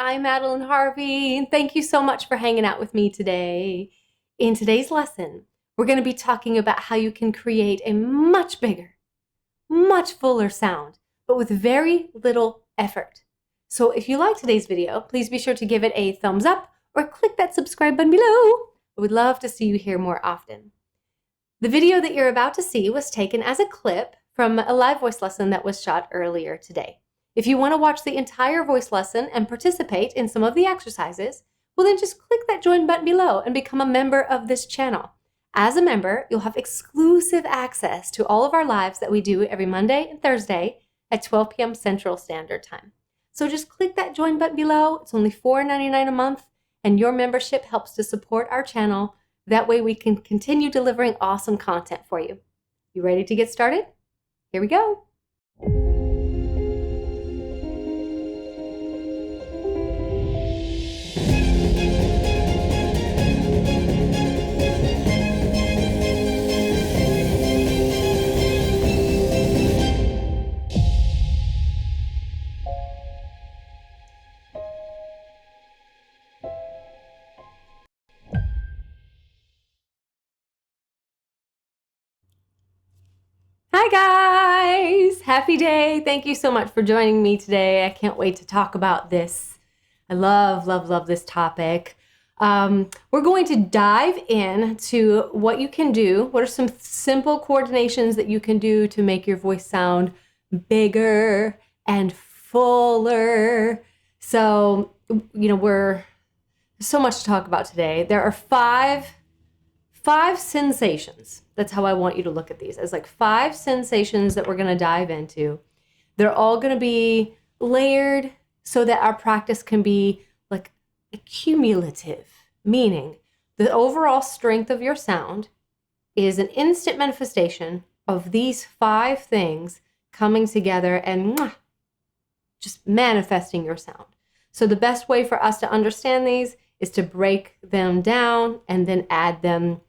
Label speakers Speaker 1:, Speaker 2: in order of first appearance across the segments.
Speaker 1: I'm Madeleine Harvey, and thank you so much for hanging out with me today. In today's lesson, we're going to be talking about how you can create a much bigger, much fuller sound, but with very little effort. So if you like today's video, please be sure to give it a thumbs up or click that subscribe button below. I would love to see you here more often. The video that you're about to see was taken as a clip from a live voice lesson that was shot earlier today. If you want to watch the entire voice lesson and participate in some of the exercises, well then just click that join button below and become a member of this channel. As a member, you'll have exclusive access to all of our lives that we do every Monday and Thursday at 12 p.m. Central Standard Time. So just click that join button below. It's only $4.99 a month, and your membership helps to support our channel. That way we can continue delivering awesome content for you. You ready to get started? Here we go. Hi guys! Happy day! Thank you so much for joining me today. I can't wait to talk about this. I love this topic. We're going to dive into what you can do. What are some simple coordinations that you can do to make your voice sound bigger and fuller? So, there's so much to talk about today. There are five sensations. That's how I want you to look at these, as like 5 sensations that we're going to dive into. They're all going to be layered so that our practice can be like accumulative, meaning the overall strength of your sound is an instant manifestation of these 5 things coming together and just manifesting your sound. So the best way for us to understand these is to break them down and then add them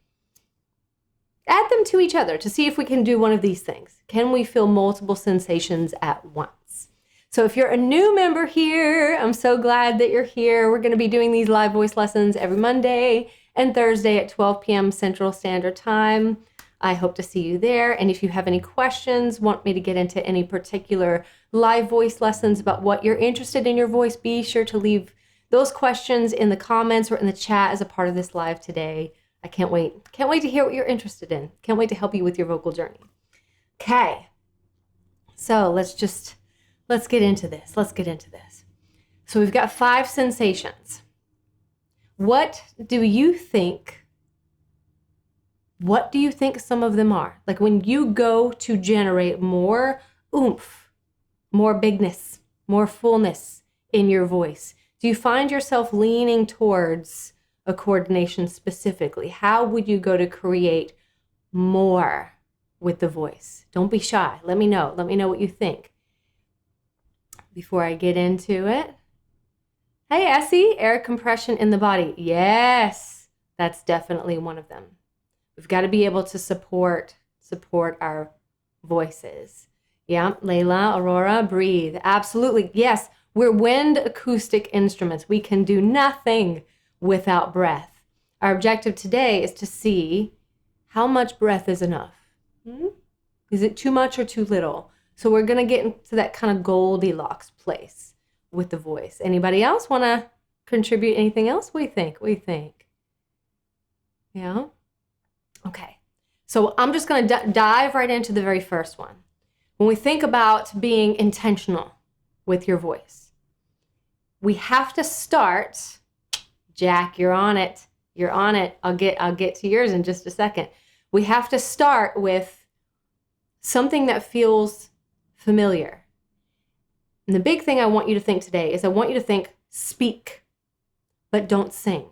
Speaker 1: to each other to see if we can do one of these things. Can we feel multiple sensations at once? So if you're a new member here, I'm so glad that you're here. We're going to be doing these live voice lessons every Monday and Thursday at 12 p.m. Central Standard Time. I hope to see you there. And if you have any questions, want me to get into any particular live voice lessons about what you're interested in your voice, be sure to leave those questions in the comments or in the chat as a part of this live today. I can't wait. Can't wait to hear what you're interested in. Can't wait to help you with your vocal journey. Okay. So let's get into this. So we've got 5 sensations. What do you think some of them are? Like when you go to generate more oomph, more bigness, more fullness in your voice, do you find yourself leaning towards a coordination specifically? How would you go to create more with the voice? Don't be shy. Let me know. Let me know what you think. Before I get into it. Hey, Essie, air compression in the body. Yes, that's definitely one of them. We've got to be able to support our voices. Yeah, Layla, Aurora, breathe. Absolutely. Yes, we're wind acoustic instruments. We can do nothing without breath. Our objective today is to see how much breath is enough. Is it too much or too little? So we're going to get into that kind of Goldilocks place with the voice. Anybody else want to contribute anything else? What do you think? Yeah? Okay. So I'm just going to dive right into the very first one. When we think about being intentional with your voice, we have to start. Jack, you're on it. You're on it. I'll get to yours in just a second. We have to start with something that feels familiar. And the big thing I want you to think today is I want you to think speak, but don't sing.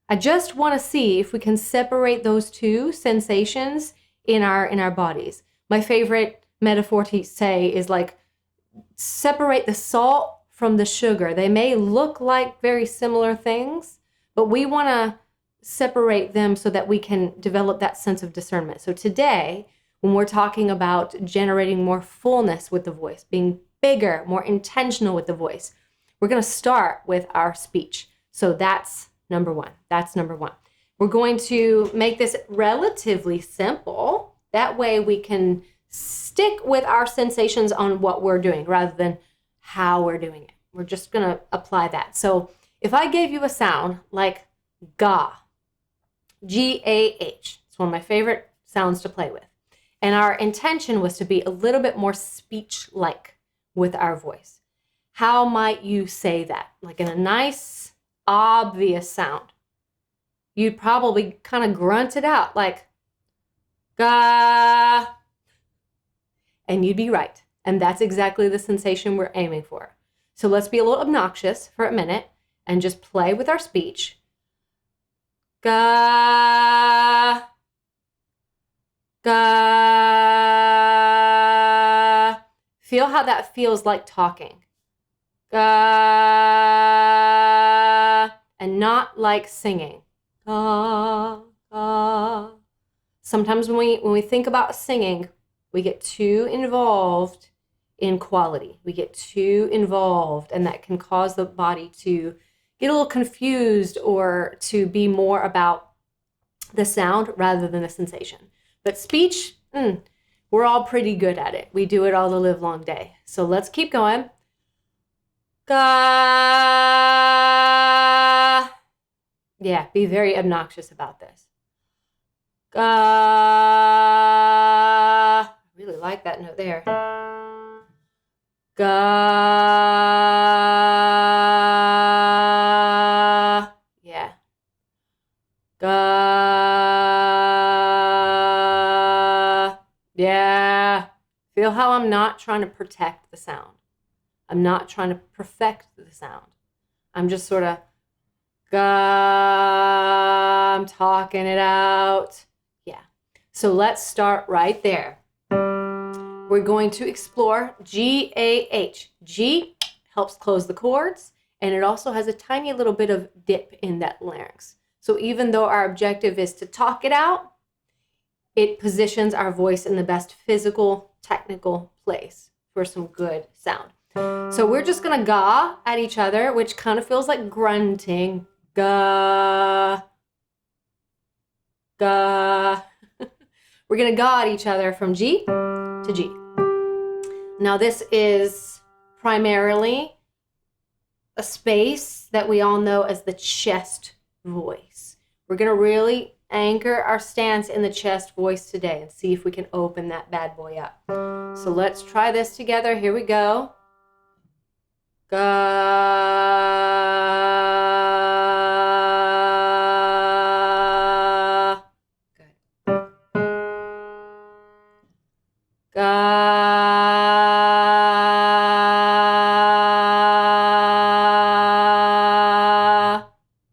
Speaker 1: I just want to see if we can separate those 2 sensations in our bodies. My favorite metaphor to say is like separate the salt from the sugar. They may look like very similar things, but we want to separate them so that we can develop that sense of discernment. So today, when we're talking about generating more fullness with the voice, being bigger, more intentional with the voice, We're going to start with our speech. So that's number one. That's number one. We're going to make this relatively simple. That way we can stick with our sensations on what we're doing rather than how we're doing it. We're just going to apply that. So if I gave you a sound like ga, G-A-H, it's one of my favorite sounds to play with. And our intention was to be a little bit more speech-like with our voice. How might you say that? Like in a nice, obvious sound. You'd probably kind of grunt it out like, ga. And you'd be right. And that's exactly the sensation we're aiming for. So let's be a little obnoxious for a minute and just play with our speech. Ga. Ga. Feel how that feels like talking. Ga. And not like singing. Ga. Ga. Sometimes when we think about singing, we get too involved in quality. We get too involved, and that can cause the body to get a little confused or to be more about the sound rather than the sensation. But speech, we're all pretty good at it. We do it all the live long day. So let's keep going. Ga. Yeah, be very obnoxious about this. Ga. I really like that note there. Ga. Yeah. Ga. Yeah. Feel how I'm not trying to protect the sound. I'm not trying to perfect the sound. I'm just sort of, ga. I'm talking it out. Yeah. So let's start right there. We're going to explore G-A-H. G helps close the chords, and it also has a tiny little bit of dip in that larynx. So even though our objective is to talk it out, it positions our voice in the best physical, technical place for some good sound. So we're just going to ga at each other, which kind of feels like grunting. Ga. Ga. We're going to ga at each other from G to G. Now this is primarily a space that we all know as the chest voice. We're going to really anchor our stance in the chest voice today and see if we can open that bad boy up. So let's try this together. Here we go. Ga. Good. Ga.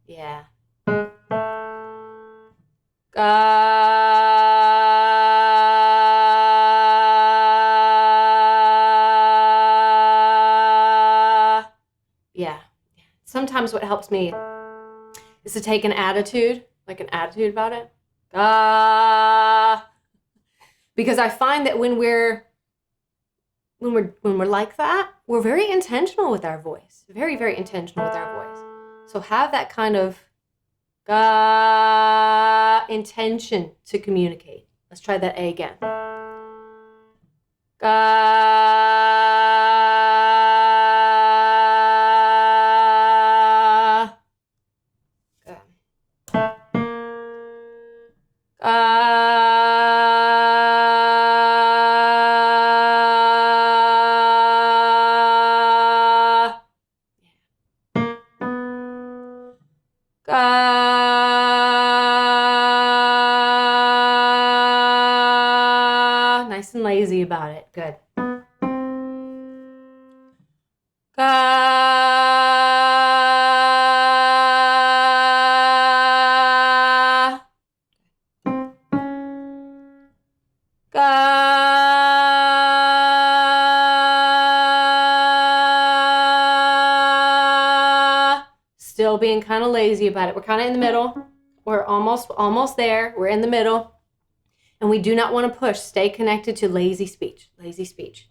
Speaker 1: Yeah. Ga. Yeah. Sometimes what helps me is to take an attitude, like an attitude about it. Ga. Because I find that when we're like that, we're very intentional with our voice. Very, very intentional with our voice. So have that kind of ga intention to communicate. Let's try that A again. Ga. Good. Nice and lazy about it. Good. Still being kind of lazy about it. We're kind of in the middle. We're almost there. We're in the middle. And we do not want to push. Stay connected to lazy speech. Lazy speech.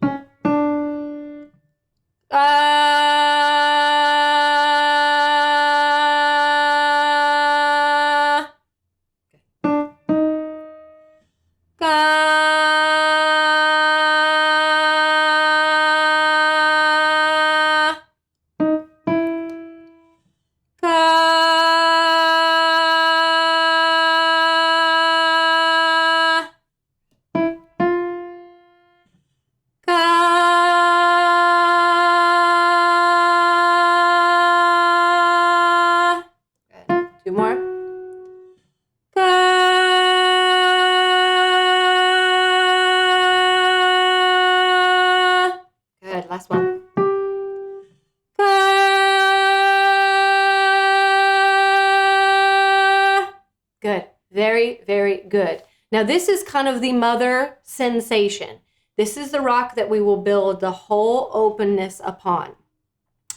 Speaker 1: Very, very good. Now this is kind of the mother sensation. This is the rock that we will build the whole openness upon.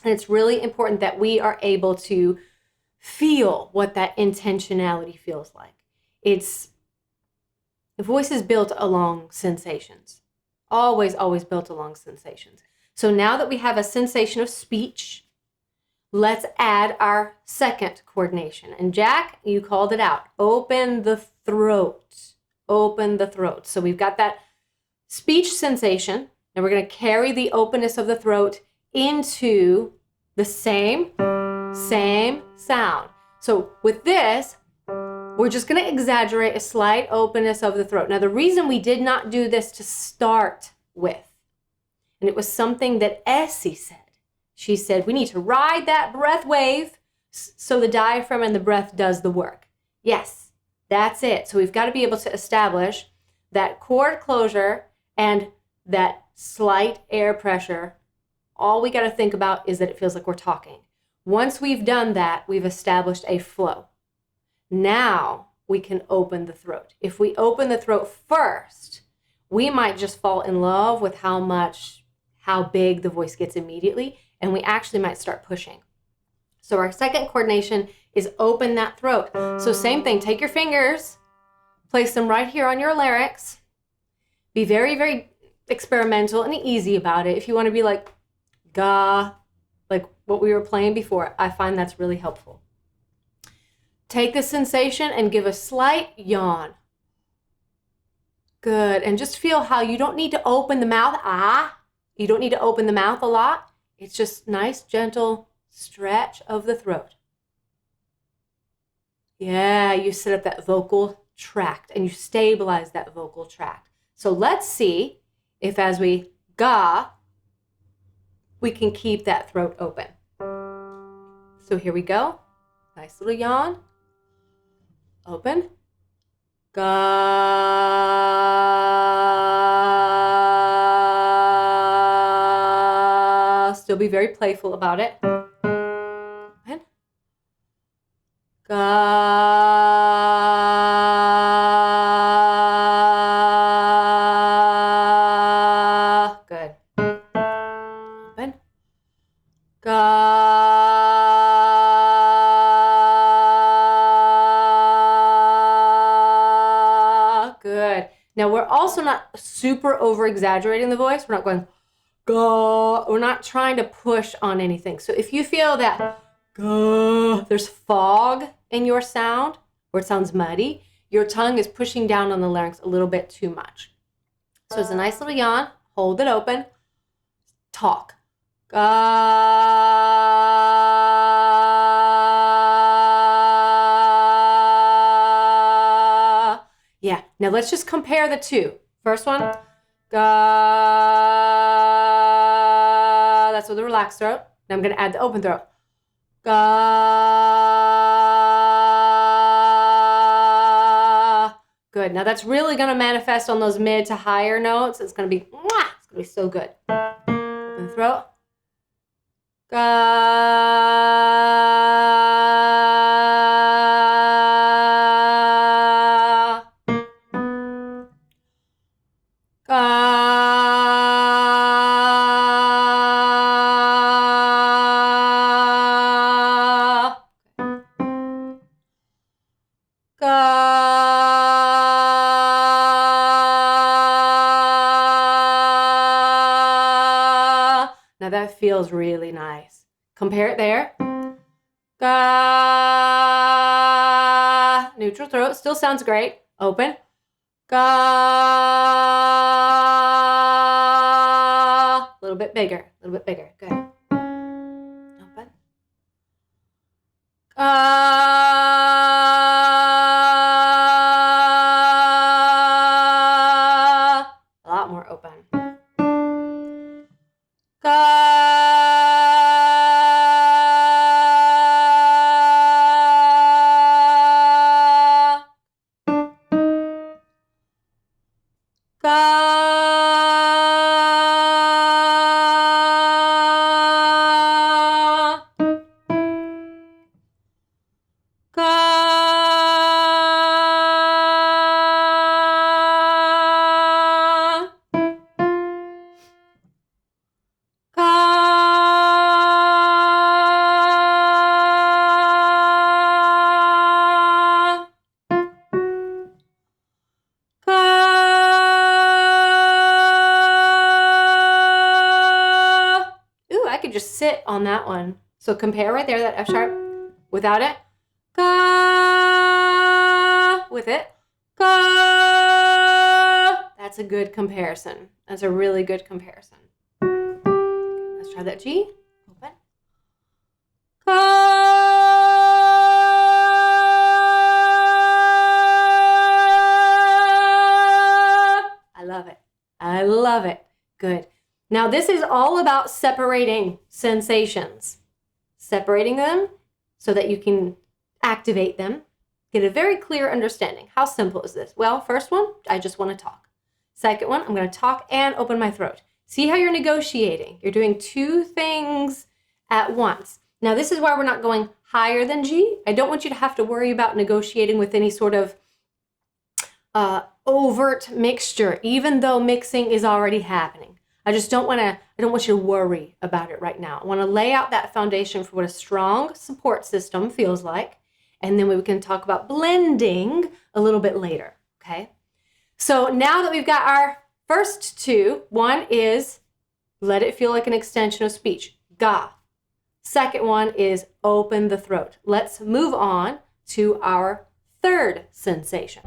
Speaker 1: And it's really important that we are able to feel what that intentionality feels like. The voice is built along sensations. Always, always built along sensations. So now that we have a sensation of speech, let's add our second coordination. And Jack, you called it out. Open the throat. Open the throat. So we've got that speech sensation, and we're going to carry the openness of the throat into the same sound. So with this, we're just going to exaggerate a slight openness of the throat. Now, the reason we did not do this to start with, and it was something that Essie said. She said, we need to ride that breath wave so the diaphragm and the breath does the work. Yes, that's it. So we've got to be able to establish that cord closure and that slight air pressure. All we got to think about is that it feels like we're talking. Once we've done that, we've established a flow. Now we can open the throat. If we open the throat first, we might just fall in love with how big the voice gets immediately, and we actually might start pushing. So our second coordination is open that throat. So same thing, take your fingers, place them right here on your larynx. Be very, very experimental and easy about it. If you want to be like, ga, like what we were playing before, I find that's really helpful. Take the sensation and give a slight yawn. Good. And just feel how you don't need to open the mouth. You don't need to open the mouth a lot. It's just nice, gentle stretch of the throat. Yeah, you set up that vocal tract and you stabilize that vocal tract. So let's see if as we ga, we can keep that throat open. So here we go. Nice little yawn. Open. Ga. Still be very playful about it. Open. Ga. Good. Open. Ga. Good. Now we're also not super over exaggerating the voice. We're not going go. We're not trying to push on anything. So if you feel that go, there's fog in your sound or it sounds muddy, your tongue is pushing down on the larynx a little bit too much. So it's a nice little yawn. Hold it open. Talk. Ga. Yeah. Now let's just compare the two. First one. Ga. That's with the relaxed throat. Now I'm going to add the open throat. Ga. Good. Now that's really going to manifest on those mid to higher notes. It's going to be, it's going to be so good. Open the throat. Ga. Ga. Ga. Now that feels really nice. Compare it there. Ga. Neutral throat. Still sounds great. Open. Ga. A little bit bigger. A little bit bigger. Good. Open. A lot more open. sit on that one. So compare right there, that F sharp. Without it, ga. With it, ga. That's a good comparison. That's a really good comparison. Let's try that G. Open. Ga. I love it. I love it. Good. Now this is all about separating sensations. Separating them so that you can activate them. Get a very clear understanding. How simple is this? Well, first one, I just want to talk. Second one, I'm going to talk and open my throat. See how you're negotiating. You're doing two things at once. Now, this is why we're not going higher than G. I don't want you to have to worry about negotiating with any sort of overt mixture, even though mixing is already happening. I don't want you to worry about it right now. I want to lay out that foundation for what a strong support system feels like. And then we can talk about blending a little bit later, okay? So now that we've got our first two, one is let it feel like an extension of speech, ga. Second one is open the throat. Let's move on to our third sensation.